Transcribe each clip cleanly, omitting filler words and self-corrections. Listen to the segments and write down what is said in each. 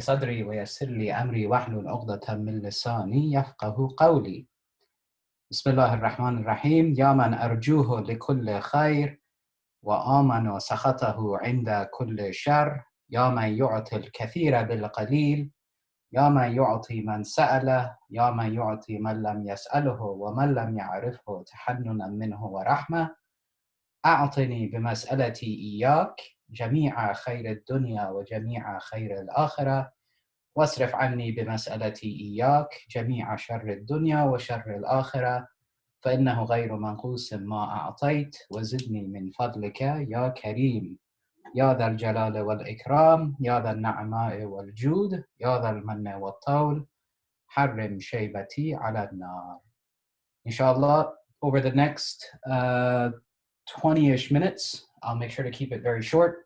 صدري ويسر لي أمري واحلل عقدة من لساني يفقه قولي. بسم الله الرحمن الرحيم. يا من أرجوه لكل خير وآمن سخطه عند كل شر. يا من يعطي الكثير بالقليل. يا من يعطي من سأله. يا من يعطي من لم يسأله ومن لم يعرفه تحننا منه ورحمة. أعطني بمسألتي إياك جميع خير الدنيا وجميع خير الآخرة، واصرف عني بمسألتي إياك جميع شر الدنيا وشر الآخرة، فإنه غير منقوص ما أعطيت، وزدني من فضلك يا كريم يا ذا الجلال والإكرام يا ذا النعماء والجود يا ذا المن والطول. حرم شيبتي على النار. Inshallah, over the next 20-ish minutes, I'll make sure to keep it very short.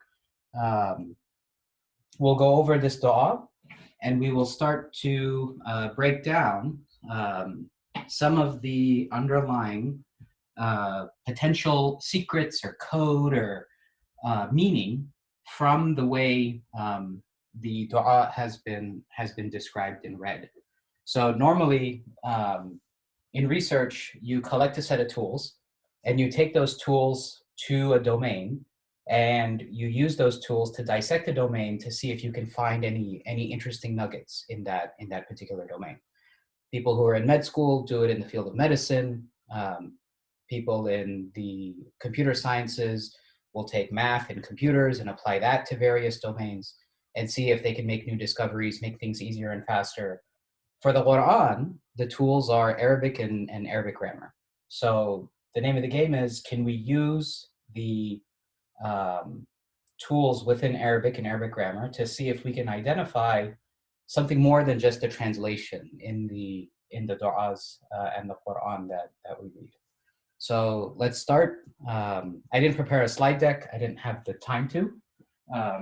We'll go over this dua, and we will start to break down some of the underlying potential secrets or code or meaning from the way the dua has been described and read. So normally in research, you collect a set of tools and you take those tools to a domain and you use those tools to dissect the domain to see if you can find any interesting nuggets in that particular domain. People who are in med school do it in the field of medicine. People in the computer sciences will take math and computers and apply that to various domains and see if they can make new discoveries, make things easier and faster. For the Quran, the tools are Arabic and Arabic grammar. So the name of the game is, can we use the tools within Arabic and Arabic grammar to see if we can identify something more than just a translation in the du'as and the Quran that we read. So let's start. I didn't prepare a slide deck. I didn't have the time to.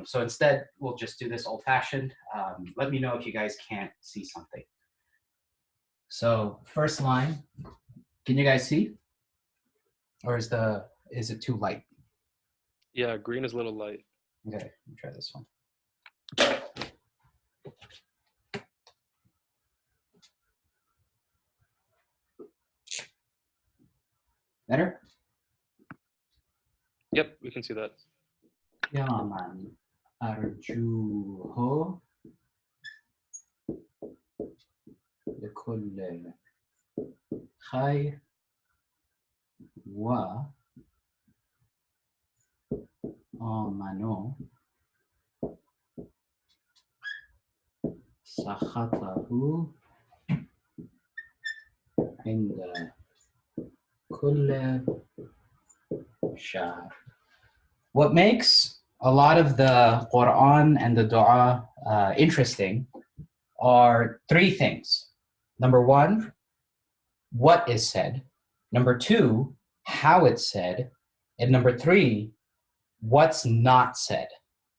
So instead, we'll just do this old-fashioned. Let me know if you guys can't see something. So first line, can you guys see? Or is it too light? Yeah, green is a little light. Okay, let me try this one. Better? Yep, we can see that. Ya man arjuhu لكل خير وآمنوا سخطه عند كل شهر. What makes a lot of the Quran and the dua interesting are three things. Number one, what is said. Number two, how it's said. And number three, what's not said,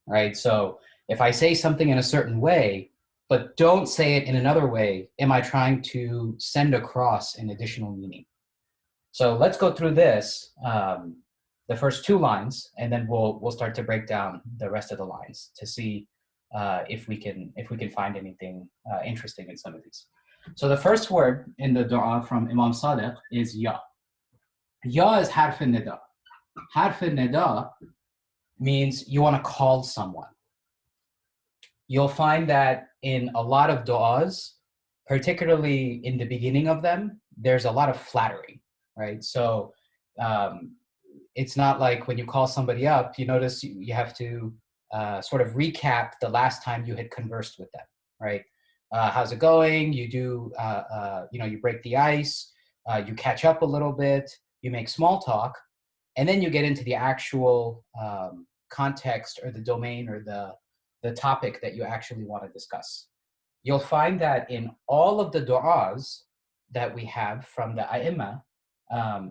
right? So if I say something in a certain way, but don't say it in another way, am I trying to send across an additional meaning? So let's go through this, the first two lines, and then we'll start to break down the rest of the lines to see if we can find anything interesting in some of these. So the first word in the dua from Imam Sadiq is ya. Ya is harf al-nida. Harf al-nida means you want to call someone. You'll find that in a lot of du'as, particularly in the beginning of them, there's a lot of flattery, right? So it's not like when you call somebody up, you notice you have to sort of recap the last time you had conversed with them, right? How's it going? You do, you break the ice, you catch up a little bit, you make small talk, and then you get into the actual context or the domain or the topic that you actually want to discuss. You'll find that in all of the du'as that we have from the A'imma,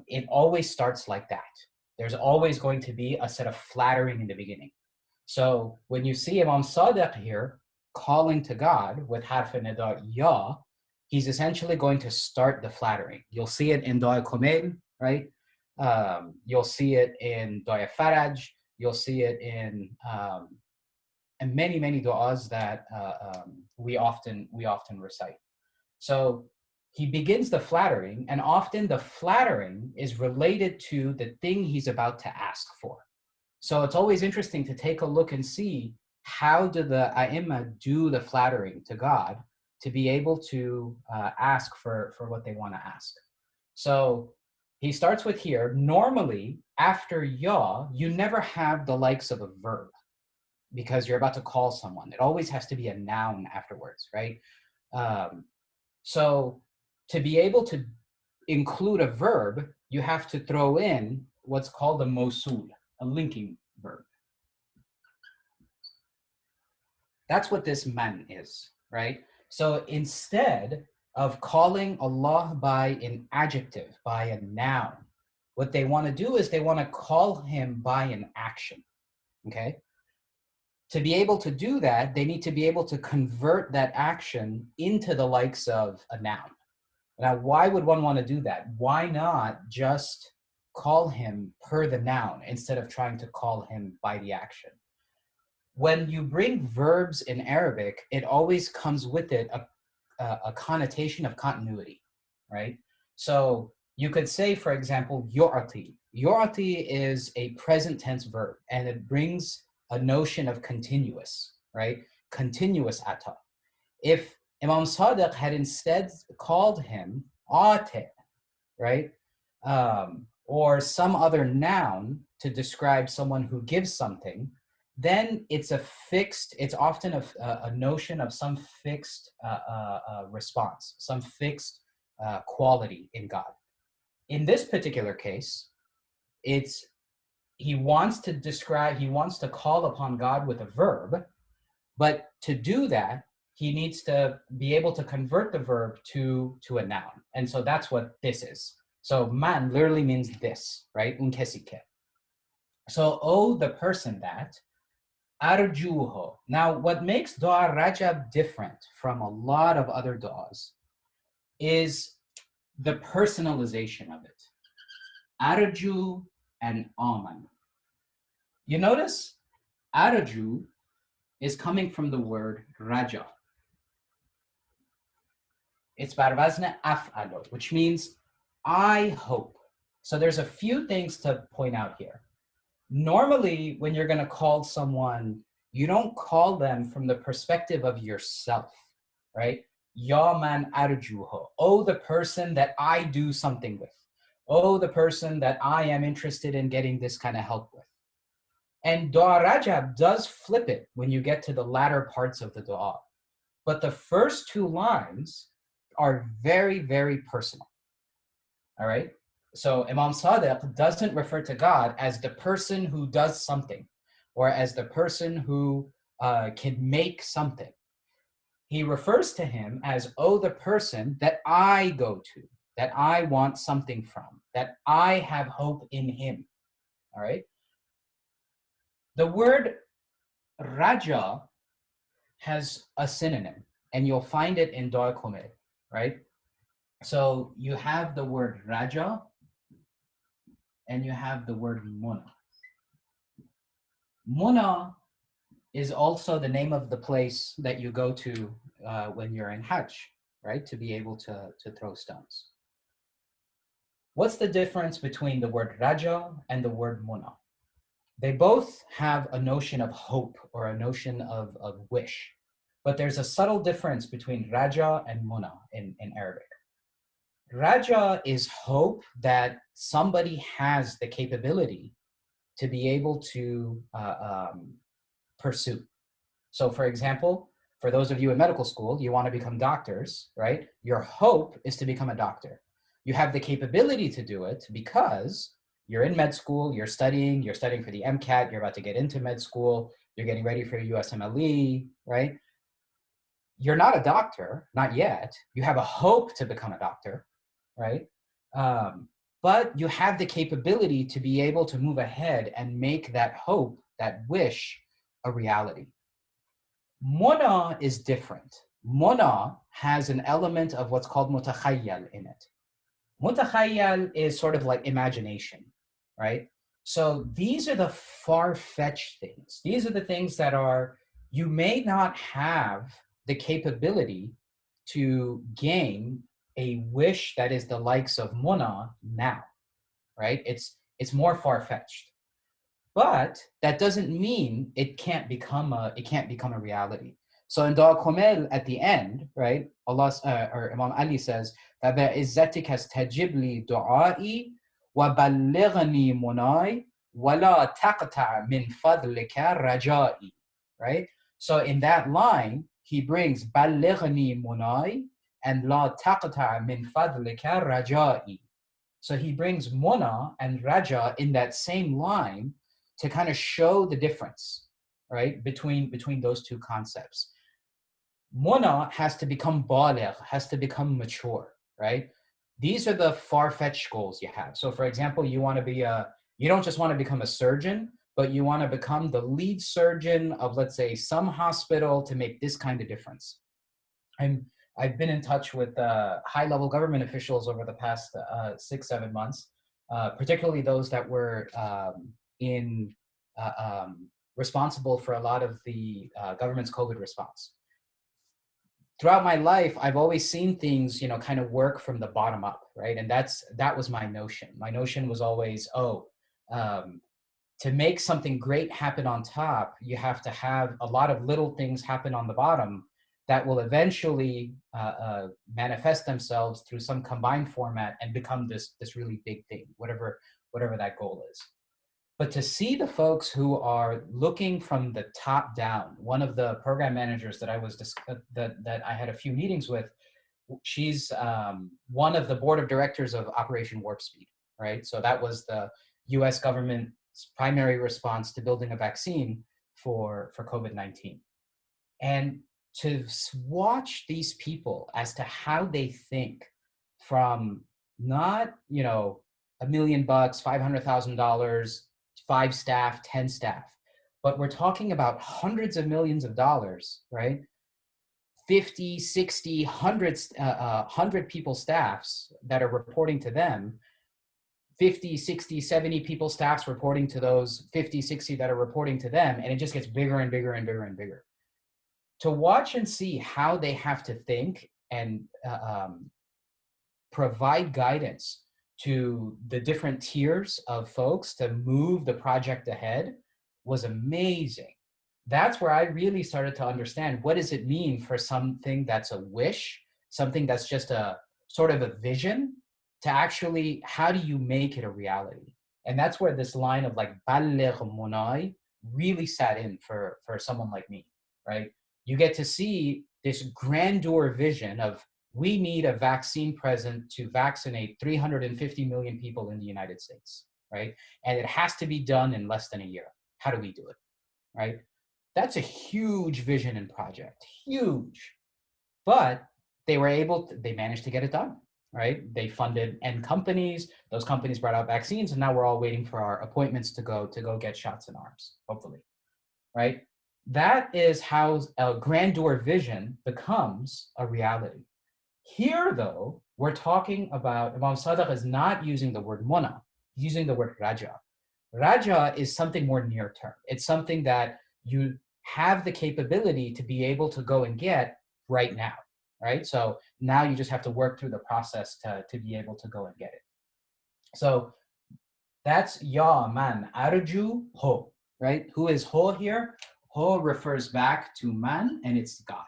it always starts like that. There's always going to be a set of flattering in the beginning. So when you see Imam Sadiq here calling to God with harf nida ya, he's essentially going to start the flattering. You'll see it in Dua Kumail, right? You'll see it in Dua Faraj. You'll see it in and many, many du'as that we often recite. So he begins the flattering, and often the flattering is related to the thing he's about to ask for. So it's always interesting to take a look and see how do the ai do the flattering to God to be able to ask for what they want to ask. So he starts with here. Normally, after ya, you never have the likes of a verb because you're about to call someone. It always has to be a noun afterwards, right? Um, so to be able to include a verb, you have to throw in what's called a mosul, a linking verb. That's what this man is, right? So instead of calling Allah by an adjective, by a noun, what they want to do is they want to call him by an action, okay? To be able to do that, they need to be able to convert that action into the likes of a noun. Now, why would one want to do that? Why not just call him per the noun instead of trying to call him by the action? When you bring verbs in Arabic, it always comes with it a connotation of continuity, right? So you could say, for example, yu'ati. Yu'ati is a present tense verb, and it brings a notion of continuous, right? Continuous ata. If Imam Sadiq had instead called him ate, right? Or some other noun to describe someone who gives something, then it's often a notion of some fixed response, some fixed quality in God. In this particular case, he wants to call upon God with a verb, but to do that, he needs to be able to convert the verb to a noun. And so that's what this is. So man literally means this, right? Unkesike. So, oh, the person that, arjuho. Now, what makes Dua Rajab different from a lot of other duas is the personalization of it. Arju and aman. You notice arju is coming from the word raja. It's barwazna af'alo, which means I hope. So there's a few things to point out here. Normally, when you're going to call someone, you don't call them from the perspective of yourself, right? Ya man arjuho. Oh, the person that I do something with. Oh, the person that I am interested in getting this kind of help with. And Dua Rajab does flip it when you get to the latter parts of the dua. But the first two lines are very, very personal. All right? So Imam Sadiq doesn't refer to God as the person who does something or as the person who can make something. He refers to him as, oh, the person that I go to, that I want something from, that I have hope in him. All right? The word Raja has a synonym, and you'll find it in Dua Rajab, right? So you have the word Raja, and you have the word Muna. Muna is also the name of the place that you go to when you're in Hajj, right? To be able to throw stones. What's the difference between the word Raja and the word Muna? They both have a notion of hope or a notion of wish, but there's a subtle difference between Raja and Muna in Arabic. Raja is hope that somebody has the capability to be able to pursue. So for example, for those of you in medical school, you want to become doctors, right? Your hope is to become a doctor. You have the capability to do it because you're in med school, you're studying for the MCAT, you're about to get into med school, you're getting ready for your USMLE, right? You're not a doctor, not yet. You have a hope to become a doctor, right? But you have the capability to be able to move ahead and make that hope, that wish, a reality. Muna is different. Muna has an element of what's called mutakhayyal in it. Mutakhayyal is sort of like imagination, right? So these are the far-fetched things. These are the things that are you may not have the capability to gain a wish that is the likes of Muna now, right? It's more far-fetched. But that doesn't mean it can't become a reality. So in Dua Komel at the end, right? Allah or Imam Ali says that بِعِزَّتِكَ اسْتَجِبْ لِي دُعَائِي وَبَلِّغْنِي مُنَاي وَلَا تَقْطَعْ مِنْ فَضْلِكَ رَجَائِي. Right? So in that line, he brings بَلِّغْنِي مُنَاي and لَا تَقْطَعْ مِنْ فَضْلِكَ رَجَائِي. So he brings Muna and Raja in that same line to kind of show the difference, right, between those two concepts. Muna has to become baligh, has to become mature, right? These are the far-fetched goals you have. So for example, you don't just want to become a surgeon, but you want to become the lead surgeon of, let's say, some hospital to make this kind of difference. I've been in touch with high-level government officials over the past 6-7 months, particularly those that were in responsible for a lot of the government's COVID response. Throughout my life, I've always seen things, kind of work from the bottom up, right? And that was my notion. My notion was always, to make something great happen on top, you have to have a lot of little things happen on the bottom that will eventually manifest themselves through some combined format and become this really big thing, whatever that goal is. But to see the folks who are looking from the top down, one of the program managers that that I had a few meetings with, she's one of the board of directors of Operation Warp Speed, right? So that was the U.S. government's primary response to building a vaccine for COVID-19. And to watch these people as to how they think from not, $1 million, $500,000, 5 staff, 10 staff, but we're talking about hundreds of millions of dollars, right? 50, 60, 100 people staffs that are reporting to them, 50, 60, 70 people staffs reporting to those 50, 60 that are reporting to them, and it just gets bigger and bigger and bigger and bigger. To watch and see how they have to think and provide guidance to the different tiers of folks to move the project ahead was amazing. That's where I really started to understand, what does it mean for something that's a wish, something that's just a sort of a vision, to actually, how do you make it a reality? And that's where this line of like "Balligh munai" really sat in for someone like me, right? You get to see this grandeur vision of, we need a vaccine present to vaccinate 350 million people in the United States, right? And it has to be done in less than a year. How do we do it, right? That's a huge vision and project, huge. But they managed to get it done, right? They funded end companies. Those companies brought out vaccines, and now we're all waiting for our appointments to go get shots in arms, hopefully, right? That is how a grandeur vision becomes a reality. Here, though, we're talking about, Imam Sadiq is not using the word mona, he's using the word raja. Raja is something more near term. It's something that you have the capability to be able to go and get right now, right? So now you just have to work through the process to be able to go and get it. So that's ya man arju ho, right? Who is ho here? Ho refers back to man, and it's God.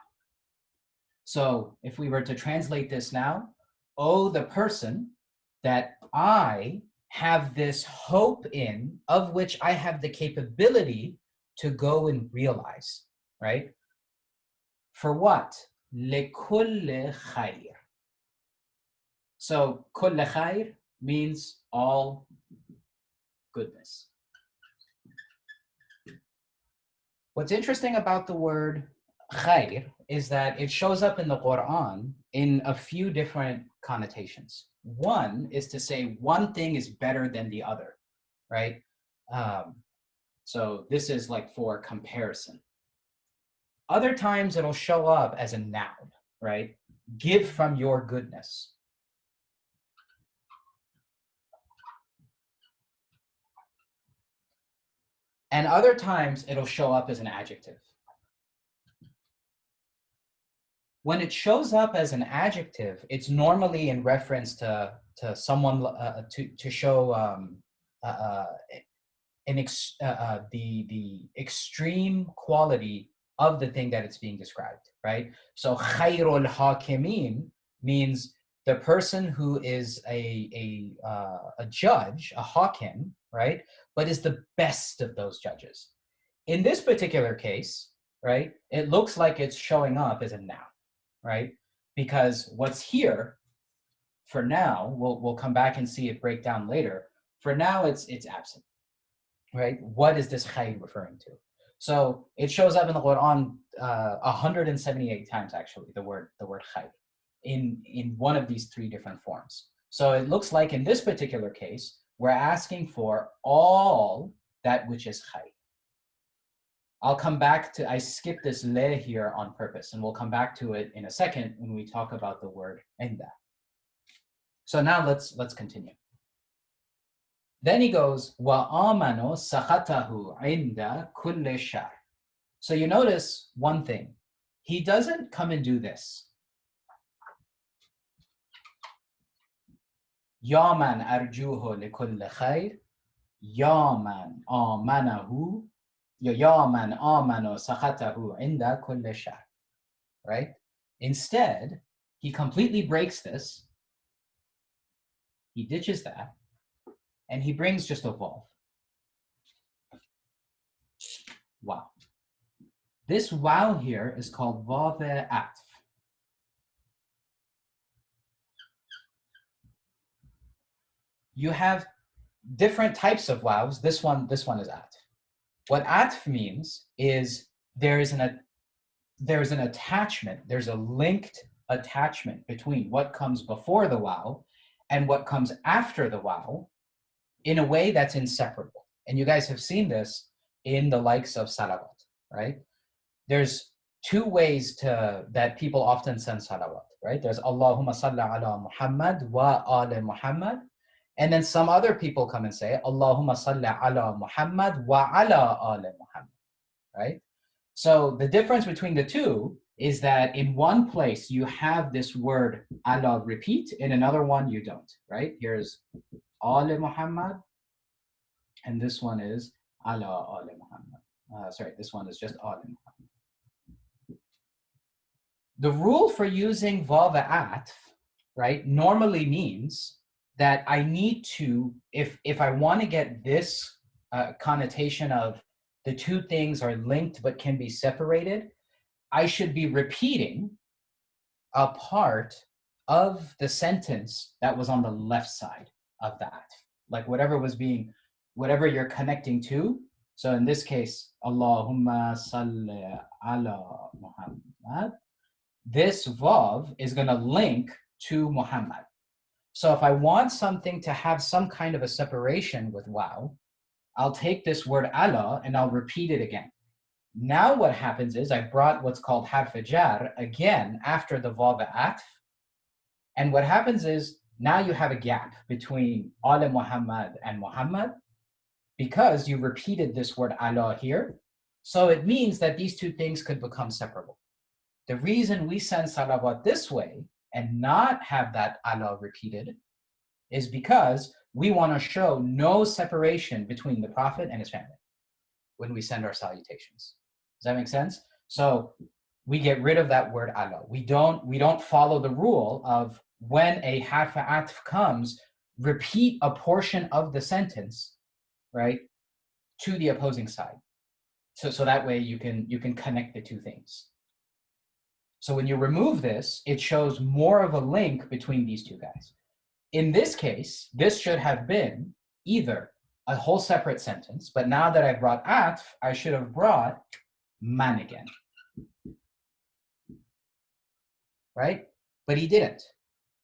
So if we were to translate this now, oh, the person that I have this hope in, of which I have the capability to go and realize, right? For what? لِكُلِّ خَيْرٍ. So كُلِّ خَيْر means all goodness. What's interesting about the word khair is that it shows up in the Quran in a few different connotations. One is to say one thing is better than the other, right? So this is like for comparison. Other times it'll show up as a noun, right? Give from your goodness. And other times it'll show up as an adjective. When it shows up as an adjective, it's normally in reference to someone, to show the extreme quality of the thing that it's being described, right? So khairul hakimin means the person who is a judge, a hakim, right? But is the best of those judges. In this particular case, right, it looks like it's showing up as a noun, right? Because what's here for now, we'll come back and see it break down later. For now, it's absent, right? What is this khayr referring to? So it shows up in the Quran 178 times, actually, the word khayr in one of these three different forms. So it looks like in this particular case, we're asking for all that which is khayr. I'll come back to, I skipped this le here on purpose, and we'll come back to it in a second when we talk about the word inda. So now let's continue. Then he goes, wa amano sakhatahu inda kulli shar. So you notice one thing. He doesn't come and do this. Ya man arjuhu li kulli khair. Ya man amanahu. Ya man amano sakhatahu inda kulli shar. Right? Instead, he completely breaks this. He ditches that. And he brings just a vav. Wow. This wow here is called vav atf. You have different types of wows. This one is atf. What atf means is there is an attachment, there's a linked attachment between what comes before the wow and what comes after the wow in a way that's inseparable. And you guys have seen this in the likes of salawat, right? There's two ways that people often send salawat, right? There's Allahumma salli ala Muhammad wa ala Muhammad. And then some other people come and say, Allahumma salli ala Muhammad wa ala ala Muhammad, right? So the difference between the two is that in one place you have this word ala repeat, in another one you don't, right? Here's ala Muhammad, and this one is ala ala Muhammad. Sorry, this one is just ala Muhammad. The rule for using vav atf, right, normally means that I need to, if I want to get this connotation of the two things are linked but can be separated, I should be repeating a part of the sentence that was on the left side of that. Like whatever you're connecting to. So in this case, Allahumma salli ala Muhammad. This vav is going to link to Muhammad. So if I want something to have some kind of a separation with wow, I'll take this word ala and I'll repeat it again. Now what happens is I brought what's called harf jar again after the vav atf. And what happens is now you have a gap between ala Muhammad and Muhammad because you repeated this word ala here. So it means that these two things could become separable. The reason we send salawat this way and not have that ala repeated is because we want to show no separation between the Prophet and his family when we send our salutations. Does that make sense? So we get rid of that word ala. We don't follow the rule of when a harf atf comes, repeat a portion of the sentence, right, to the opposing side. So that way you can connect the two things. So when you remove this, it shows more of a link between these two guys. In this case, this should have been either a whole separate sentence, but now that I brought atf, I should have brought man again. Right? But he didn't.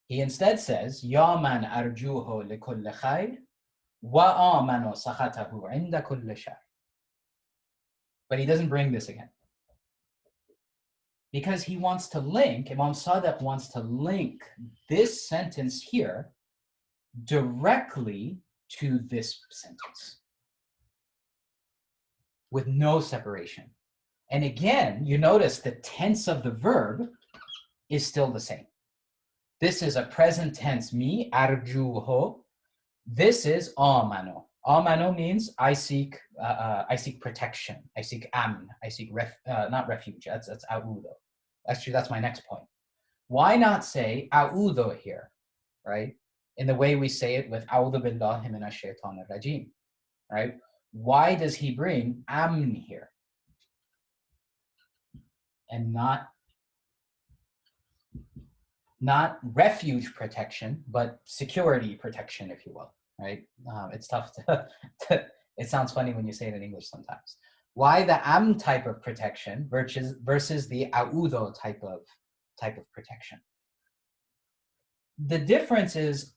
He instead says, Ya man arjuhu li kulli khair, wa amanu sakhatahu inda kulli shar. But he doesn't bring this again. Because he wants to link, Imam Sadiq wants to link this sentence here directly to this sentence with no separation. And again, you notice the tense of the verb is still the same. This is a present tense me, arjuho. This is amano. Amano means I seek protection. I seek amn. I seek not refuge. That's a'udhu. Actually, that's my next point. Why not say a'udhu here, right? In the way we say it with a'udhu billahi minash shaitanir rajim, right? Why does he bring amn here and not refuge protection, but security protection, if you will, right? It's tough it sounds funny when you say it in English sometimes. Why the am type of protection versus the a'udhu type of protection? The difference is,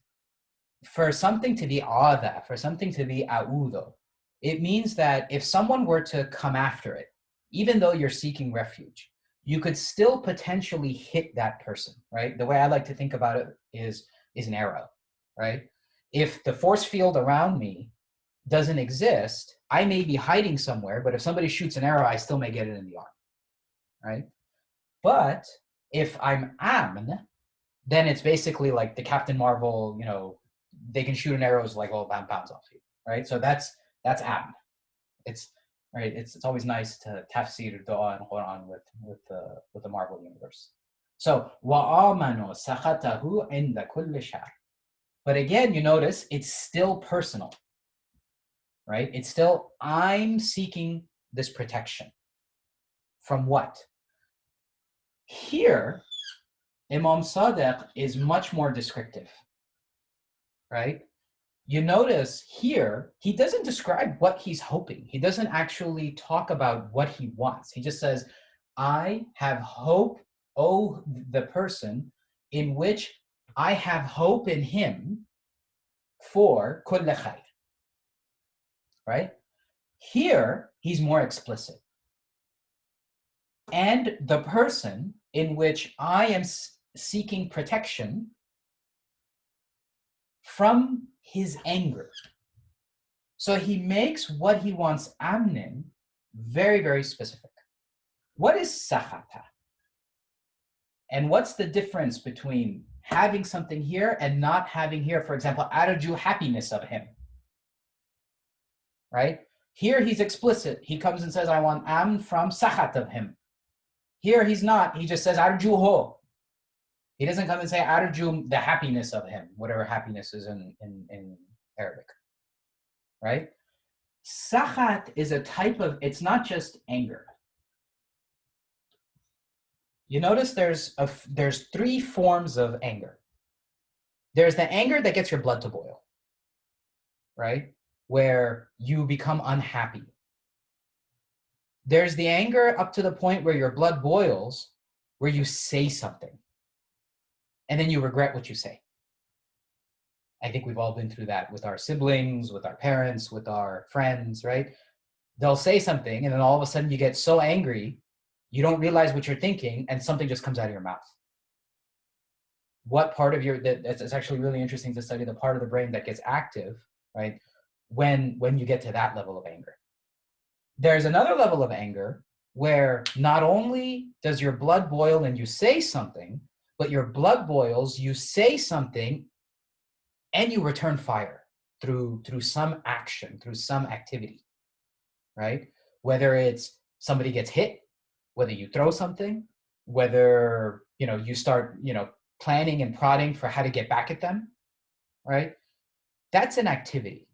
for something to be ada, for something to be a'udhu, it means that if someone were to come after it, even though you're seeking refuge, you could still potentially hit that person, right? The way I like to think about it is an arrow, right? If the force field around me doesn't exist, I may be hiding somewhere, but if somebody shoots an arrow, I still may get it in the arm, right? But if I'm amn, then it's basically like the Captain Marvel, they can shoot an arrows like all bounce off you, right? So that's amn. It's right. It's always nice to tafsir dua and Quran with the Marvel universe. So wa'amanu sakhatahu inda kulli sha'r. But again, you notice it's still personal, right? It's still, I'm seeking this protection. From what? Here, Imam Sadiq is much more descriptive, right? You notice here, he doesn't describe what he's hoping. He doesn't actually talk about what he wants. He just says, I have hope, oh, the person in which I have hope in him for kull khair, right? Here, he's more explicit. And the person in which I am seeking protection from his anger. So he makes what he wants amnin very, very specific. What is sakhata? And what's the difference between having something here and not having here? For example, arju, happiness of him, right? Here he's explicit. He comes and says, I want amn from sakhat of him. Here he's not. He just says arju ho. He doesn't come and say arju, the happiness of him, whatever happiness is in Arabic, right? Sakhat is a type of, it's not just anger. You notice there's three forms of anger. There's the anger that gets your blood to boil, right? Where you become unhappy. There's the anger up to the point where your blood boils, where you say something, and then you regret what you say. I think we've all been through that with our siblings, with our parents, with our friends, right? They'll say something, and then all of a sudden you get so angry, you don't realize what you're thinking, and something just comes out of your mouth. What part of it's actually really interesting to study the part of the brain that gets active, right? When you get to that level of anger. There's another level of anger where not only does your blood boil and you say something, but your blood boils, you say something, and you return fire through some action, through some activity, right? Whether it's somebody gets hit, whether you throw something, whether you start planning and prodding for how to get back at them, right? That's an activity.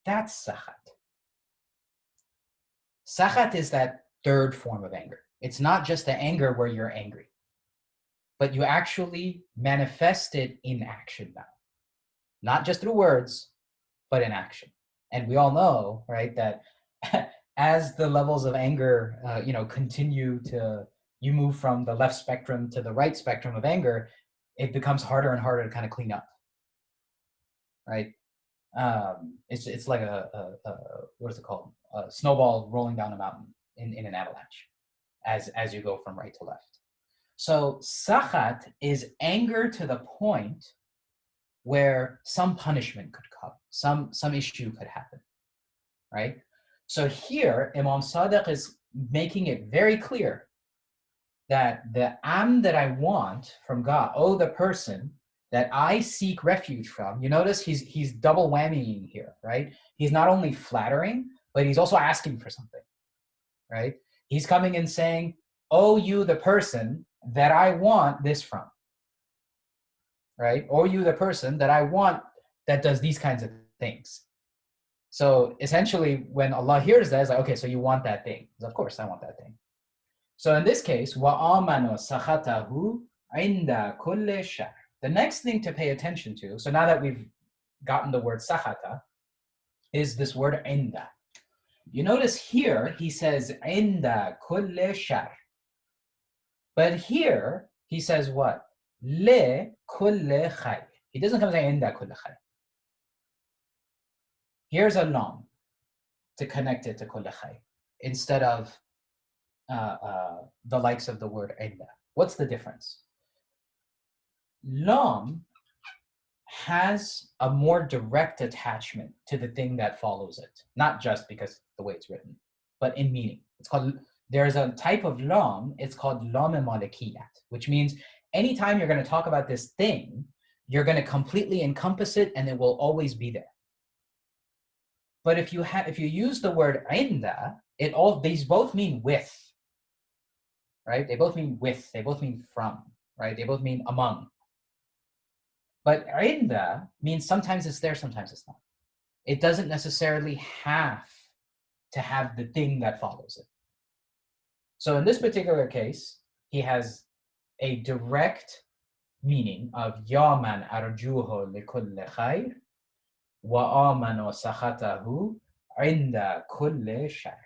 That's sakhat. Sakhat is that third form of anger. It's not just the anger where you're angry, but you actually manifest it in action now. Not just through words, but in action. And we all know, right, that as the levels of anger, continue to, you move from the left spectrum to the right spectrum of anger, it becomes harder and harder to kind of clean up, right? It's like what is it called? A snowball rolling down a mountain in an avalanche as you go from right to left. So sakhat is anger to the point where some punishment could come, some issue could happen, right? So here, Imam Sadiq is making it very clear that the that I want from God, oh, the person that I seek refuge from. You notice he's double whammying here, right? He's not only flattering, but he's also asking for something, right? He's coming and saying, oh, you, the person that I want this from, right? Or you, the person that I want that does these kinds of things. So essentially, when Allah hears that, it's like, okay, so you want that thing. Of course, I want that thing. So in this case, وَآمَنُوا سَخَطَهُ عِنْدَ كُلِّ شَرٍ. The next thing to pay attention to, so now that we've gotten the word sakhata, is this word inda. You notice here, he says inda kulli shar. But here, he says what? Le kulli khayr. He doesn't come saying inda kulli khayr. Here's a lam to connect it to kulli khayr instead of the likes of the word inda. What's the difference? Lam has a more direct attachment to the thing that follows it, not just because the way it's written, but in meaning. It's called, there's a type of lam, it's called lam malikiyat, which means anytime you're going to talk about this thing, you're going to completely encompass it and it will always be there. But if you use the word inda, these both mean with, right? They both mean with, they both mean from, right? They both mean among. But inda means sometimes it's there, sometimes it's not. It doesn't necessarily have to have the thing that follows it. So in this particular case, he has a direct meaning of Ya man arjuhu likulli khayr wa amanu sakhatahu inda kulli shar.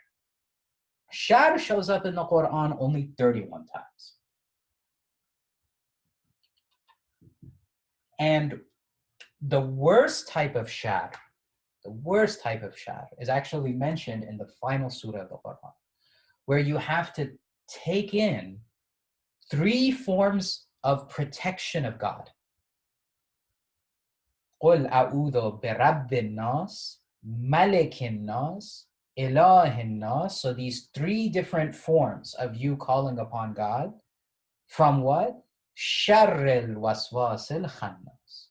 Shar shows up in the Quran only 31 times. And the worst type of shar is actually mentioned in the final surah of the Quran, where you have to take in 3 forms of protection of God. قُلْ أَعُوذُ بِرَبِّ النَّاسِ مَلِكِ النَّاسِ إِلَهِ النَّاسِ. So these 3 different forms of you calling upon God. From what? شَرِّ الْوَسْوَاسِ الْخَنَّاسِ.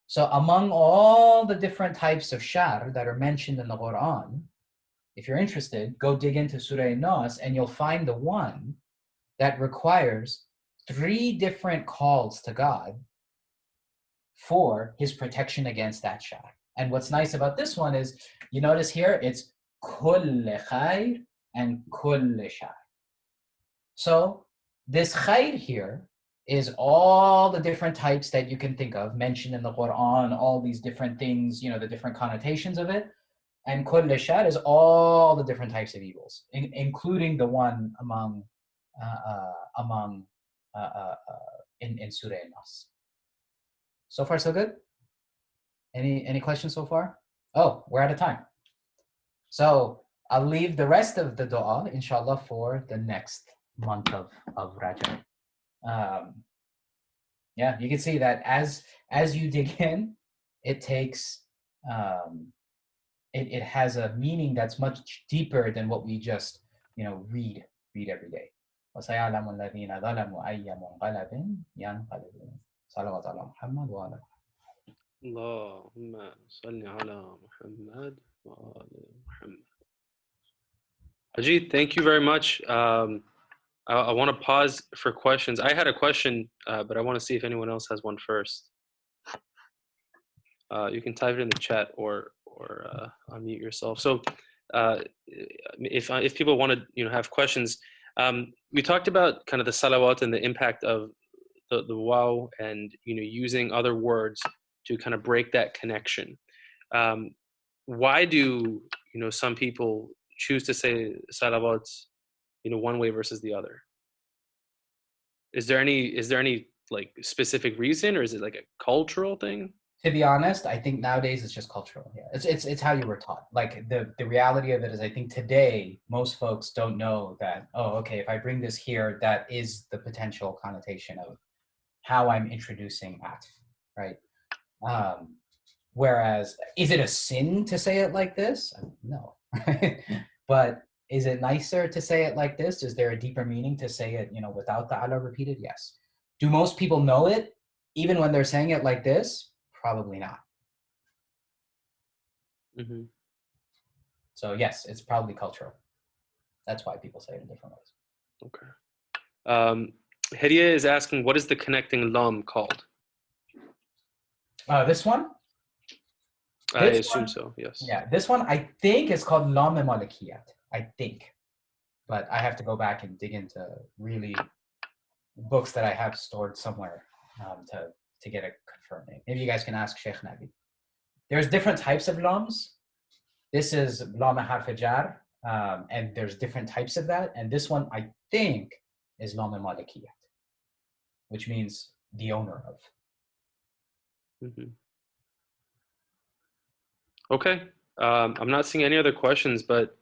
So among all the different types of shar that are mentioned in the Quran, if you're interested, go dig into Surah Nas and you'll find the one that requires 3 different calls to God for his protection against that shar. And what's nice about this one is, you notice here, it's kull khair and kull shar. So this khair here is all the different types that you can think of mentioned in the Quran, all these different things, the different connotations of it. And kull shar is all the different types of evils, including the one in Surah Nas. So far, so good? Any questions so far? Oh, we're out of time. So I'll leave the rest of the dua, inshallah, for the next month of Rajab. Yeah, you can see that as you dig in, it takes it has a meaning that's much deeper than what we just read every day. وَسَيَعْلَمُ الَّذِينَ ظَلَمُوا أَيَّ مُنْقَلَبٍ يَنْقَلِبُونَ صلى الله على محمد وعلى اللهم صل على محمد وعلى محمد. Ajit, thank you very much. I want to pause for questions. I had a question, but I want to see if anyone else has one first. You can type it in the chat or unmute yourself. So if people want to have questions, we talked about kind of the salawat and the impact of the wow and using other words to kind of break that connection. Why do some people choose to say salawat one way versus the other? Is there any like specific reason, or is it like a cultural thing? To be honest, I think nowadays it's just cultural. Yeah, it's how you were taught. Like the reality of it is, I think today most folks don't know that, oh, okay, if I bring this here, that is the potential connotation of how I'm introducing atf, right? Whereas, is it a sin to say it like this? No. But Is it nicer to say it like this? Is there a deeper meaning to say it, without the ala repeated? Yes. Do most people know it, even when they're saying it like this? Probably not. Mm-hmm. So yes, it's probably cultural. That's why people say it in different ways. Okay. Hidia is asking, what is the connecting lam called? This one? I assume so, yes. Yeah, this one I think is called lam malikiyat. I think. But I have to go back and dig into really books that I have stored somewhere to get a confirmed name. Maybe you guys can ask Sheikh Nabi. There's different types of lams. This is lam harf jar, and there's different types of that. And this one I think is lam malikiyat, which means the owner of. Mm-hmm. Okay. I'm not seeing any other questions, but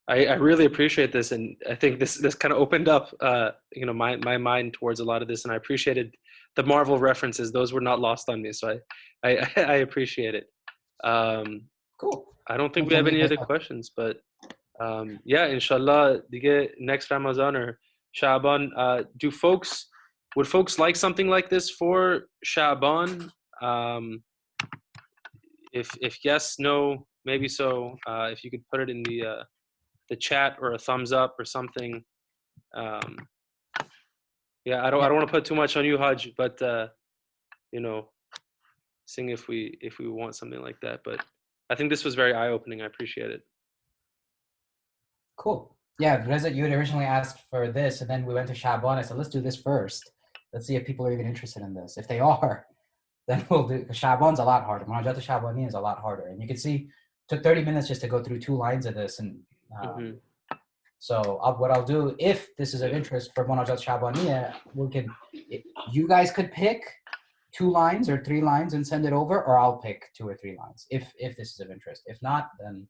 I really appreciate this, and I think this kind of opened up my mind towards a lot of this, and I appreciated the Marvel references. Those were not lost on me, so I appreciate it. Cool. I don't think we have any other questions, but yeah, inshallah, next Ramadan or Sha'ban, would folks like something like this for Sha'ban? If yes, no, maybe so. If you could put it in the chat or a thumbs up or something. Yeah, I don't want to put too much on you, Haj, but seeing if we want something like that. But I think this was very eye-opening. I appreciate it. Cool. Yeah, Reza, you had originally asked for this, and then we went to Sha'ban. I said, let's do this first. Let's see if people are even interested in this. If they are, then we'll do. Sha'ban's a lot harder. Munajat al-Sha'bani is a lot harder. And you can see, it took 30 minutes just to go through 2 lines of this. And so what I'll do, if this is of interest for Munajat al-Sha'baniya, you guys could pick 2 lines or 3 lines and send it over, or I'll pick 2 or 3 lines if this is of interest. If not, then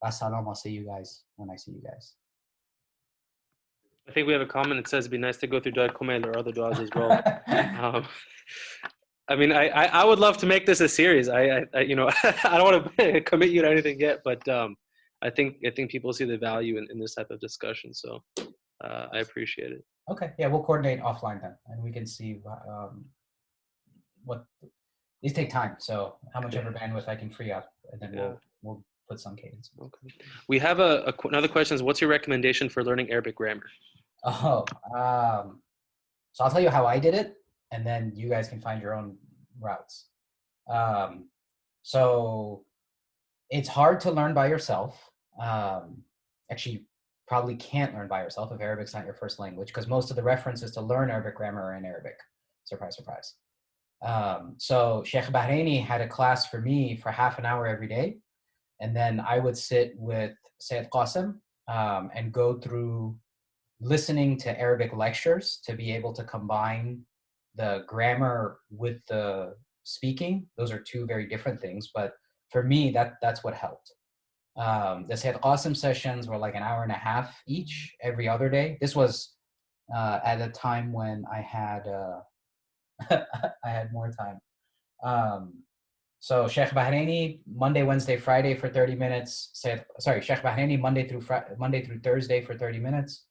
Assalam, I'll see you guys when I see you guys. I think we have a comment that says it'd be nice to go through Dua Kumail or other du'as as well. I mean, I would love to make this a series. I I don't want to commit you to anything yet, but I think people see the value in this type of discussion. So I appreciate it. Okay, yeah, we'll coordinate offline then, and we can see what these take time. So how much ever bandwidth I can free up, and then we'll put some cadence. Okay. We have another question. Is what's your recommendation for learning Arabic grammar? Oh, so I'll tell you how I did it, and then you guys can find your own routes. So it's hard to learn by yourself. Actually, you probably can't learn by yourself if Arabic's not your first language, because most of the references to learn Arabic grammar are in Arabic. Surprise, surprise. So Sheikh Bahraini had a class for me for half an hour every day. And then I would sit with Sayyid Qasim and go through listening to Arabic lectures to be able to combine the grammar with the speaking. Those are 2 very different things, but for me, that's what helped. The Sayyid Qasim sessions were like an hour and a half each every other day. This was at a time when I had I had more time. So Sheikh Bahraini, Monday, Wednesday, Friday for 30 minutes. Sheikh Bahraini, Monday through Thursday for 30 minutes.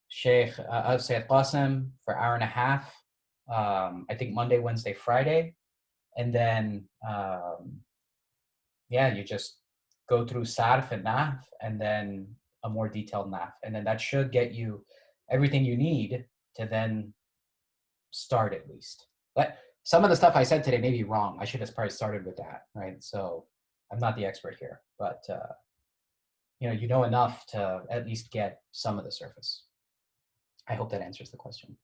Sheikh Sayyid Qasim for hour and a half. I think Monday, Wednesday, Friday. And then, you just go through Sarf and Nahf, and then a more detailed Nahf. And then that should get you everything you need to then start at least. But some of the stuff I said today may be wrong. I should have probably started with that, right? So I'm not the expert here, but you know enough to at least get some of the surface. I hope that answers the question.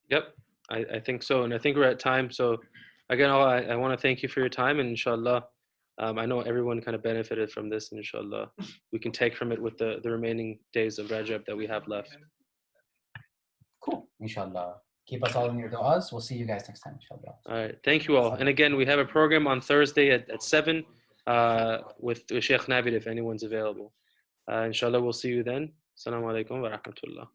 Yep, I think so, and I think we're at time. So again, I want to thank you for your time, and inshallah, I know everyone kind of benefited from this, and inshallah, we can take from it with the remaining days of Rajab that we have left. Cool, inshallah. Keep us all in your du'as. We'll see you guys next time, inshallah. All right, thank you all. And again, we have a program on Thursday at 7 with Sheikh Nabil if anyone's available. Inshallah, we'll see you then. Assalamu alaikum wa rahmatullah.